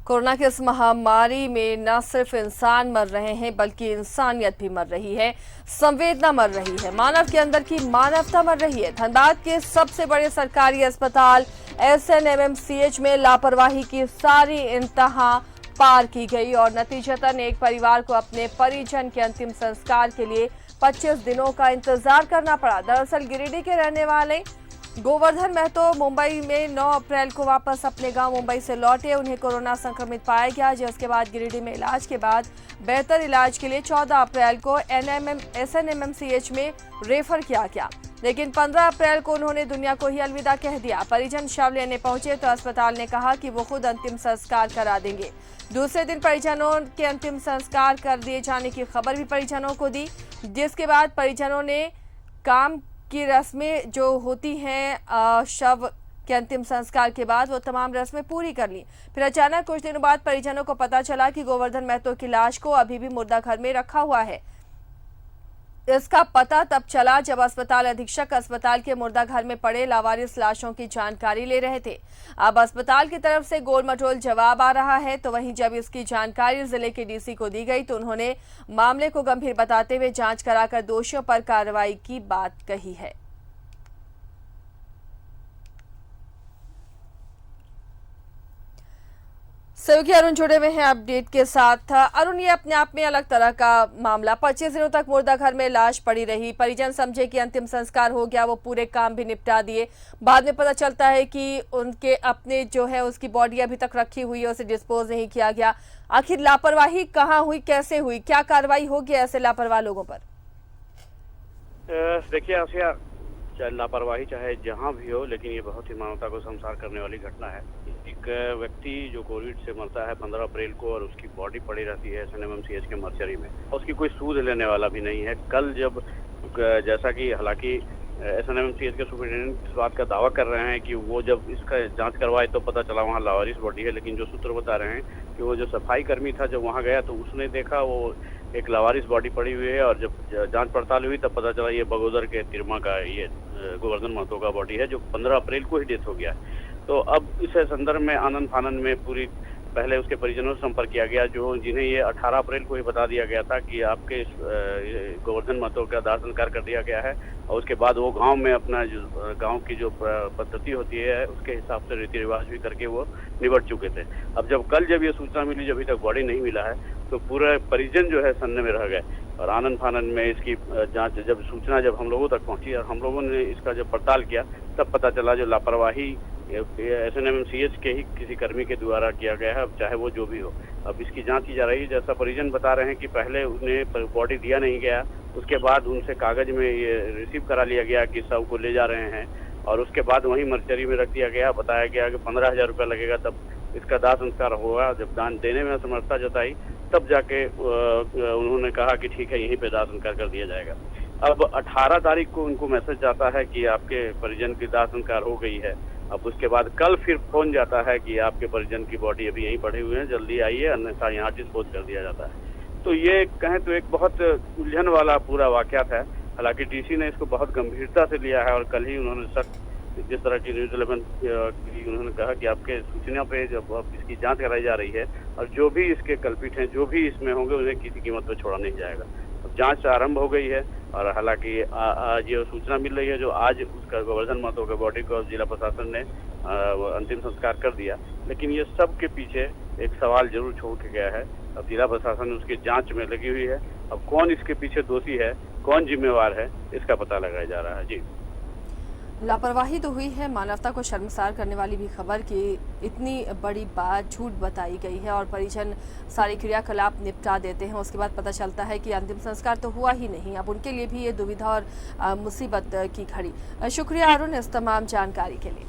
Corona की इस महामारी में न सिर्फ इंसान मर रहे हैं बल्कि इंसानियत भी मर रही है, संवेदना मर रही है, मानव के अंदर की मानवता मर रही है। धनबाद के सबसे बड़े सरकारी अस्पताल SNMMCH में लापरवाही की सारी इंतहा पार की गई और नतीजतन एक परिवार को अपने परिजन के अंतिम संस्कार के लिए 25 दिनों का इंतजार करना पड़ा। दरअसल गिरिडीह के रहने वाले गोवर्धन महतो मुंबई में 9 अप्रैल को वापस अपने गांव मुंबई से लौटे। उन्हें कोरोना संक्रमित पाया गया, जिसके बाद गिरिडीह में इलाज के बाद बेहतर इलाज के लिए 14 अप्रैल को SNMMCH में रेफर किया गया, लेकिन 15 अप्रैल को उन्होंने दुनिया को ही अलविदा कह दिया। परिजन शव लेने पहुंचे तो अस्पताल ने कहा कि वो खुद अंतिम संस्कार करा देंगे। दूसरे दिन परिजनों के अंतिम संस्कार कर दिए जाने की खबर भी परिजनों को दी, जिसके बाद परिजनों ने काम की रस्में जो होती हैं शव के अंतिम संस्कार के बाद वो तमाम रस्में पूरी कर ली। फिर अचानक कुछ दिनों बाद परिजनों को पता चला कि गोवर्धन महतो की लाश को अभी भी मुर्दा घर में रखा हुआ है। इसका पता तब चला जब अस्पताल अधीक्षक अस्पताल के मुर्दा घर में पड़े लावारिस लाशों की जानकारी ले रहे थे। अब अस्पताल की तरफ से गोल मटोल जवाब आ रहा है, तो वहीं जब इसकी जानकारी जिले के DC को दी गई तो उन्होंने मामले को गंभीर बताते हुए जांच कराकर दोषियों पर कार्रवाई की बात कही है। सहयोगी अरुण जुड़े हुए हैं अपडेट के साथ। अरुण, ये अपने आप में अलग तरह का मामला, 25 दिनों तक मुर्दा घर में लाश पड़ी रही, परिजन समझे कि अंतिम संस्कार हो गया, वो पूरे काम भी निपटा दिए, बाद में पता चलता है कि उनके अपने जो है उसकी बॉडी अभी तक रखी हुई है, उसे डिस्पोज नहीं किया गया। आखिर लापरवाही कहाँ हुई, कैसे हुई, क्या कार्रवाई होगी ऐसे लापरवाह लोगों पर? देखिए आसिया, चाहे लापरवाही चाहे जहां भी हो, लेकिन ये बहुत ही मानवता को शर्मसार करने वाली घटना है। एक व्यक्ति जो कोविड से मरता है 15 अप्रैल को और उसकी बॉडी पड़ी रहती है SNMMCH के मर्चरी में, उसकी कोई सूद लेने वाला भी नहीं है। कल जब जैसा कि हालांकि SNMMCH के सुपरिटेंडेंट इस बात का दावा कर रहे हैं कि वो जब इसका जांच करवाए तो पता चला वहाँ लावारिस बॉडी है, लेकिन जो सूत्र बता रहे हैं कि वो जो सफाई कर्मी था जब वहाँ गया तो उसने देखा वो एक लावारिस बॉडी पड़ी हुई है, और जब जांच पड़ताल हुई तब पता चला ये बगोदर के तिरमा का ये गोवर्धन महतो का बॉडी है, जो 15 अप्रैल को ही डेथ हो गया है। तो अब इस संदर्भ में आनंद फानंद में पूरी पहले उसके परिजनों से संपर्क किया गया, जो जिन्हें ये 18 अप्रैल को ही बता दिया गया था कि आपके गोवर्धन महतो का दाह संस्कार कर दिया गया है, और उसके बाद वो गांव में अपना जो गांव की जो पद्धति होती है उसके हिसाब से रीति रिवाज भी करके वो निबट चुके थे। अब जब ये सूचना मिली, जब अभी तक बॉडी नहीं मिला है, तो पूरा परिजन जो है सन्ने में रह गए, और आनंद फानंद में इसकी जांच जब हम लोगों तक पहुंची और हम लोगों ने इसका जब पड़ताल किया तब पता चला जो लापरवाही SNMMCH के ही किसी कर्मी के द्वारा किया गया है, चाहे वो जो भी हो। अब इसकी जांच की जा रही है। जैसा परिजन बता रहे हैं कि पहले उन्हें बॉडी दिया नहीं गया, उसके बाद उनसे कागज में ये रिसीव करा लिया गया कि शव को ले जा रहे हैं, और उसके बाद वहीं मर्चरी में रख दिया गया। बताया गया कि 15,000 रुपया लगेगा, तब इसका दाह संस्कार होगा। जब दान देने में असमर्थता जताई तब जाके उन्होंने कहा कि ठीक है, यहीं पे दाह संस्कार कर दिया जाएगा। अब 18 तारीख को उनको मैसेज जाता है कि आपके परिजन की दाह संस्कार हो गई है। अब उसके बाद कल फिर फोन जाता है कि आपके परिजन की बॉडी अभी यहीं पड़े हुए हैं, जल्दी आइए, अन्यथा यहाँ डिस्पोज कर दिया जाता है। तो ये कहें तो एक बहुत उलझन वाला पूरा वाकयात है। हालांकि DC ने इसको बहुत गंभीरता से लिया है, और कल ही उन्होंने सख्त जिस तरह की न्यूज़ 11 की उन्होंने कहा कि आपके सूचना पे जब इसकी जांच कराई जा रही है, और जो भी इसके कल्पित हैं, जो भी इसमें होंगे, उन्हें किसी कीमत पर छोड़ा नहीं जाएगा। अब जांच आरंभ हो गई है, और हालांकि आज ये सूचना मिल रही है जो आज उसका गोवर्धन महतो का बॉडी को जिला प्रशासन ने अंतिम संस्कार कर दिया, लेकिन ये सब के पीछे एक सवाल जरूर छोड़ के गया है। अब जिला प्रशासन उसकी जांच में लगी हुई है। अब कौन इसके पीछे दोषी है, कौन जिम्मेवार है, इसका पता लगाया जा रहा है। जी, लापरवाही तो हुई है, मानवता को शर्मसार करने वाली भी खबर कि इतनी बड़ी बात झूठ बताई गई है और परिजन सारे क्रियाकलाप निपटा देते हैं, उसके बाद पता चलता है कि अंतिम संस्कार तो हुआ ही नहीं। अब उनके लिए भी ये दुविधा और मुसीबत की घड़ी। शुक्रिया अरुण इस तमाम जानकारी के लिए।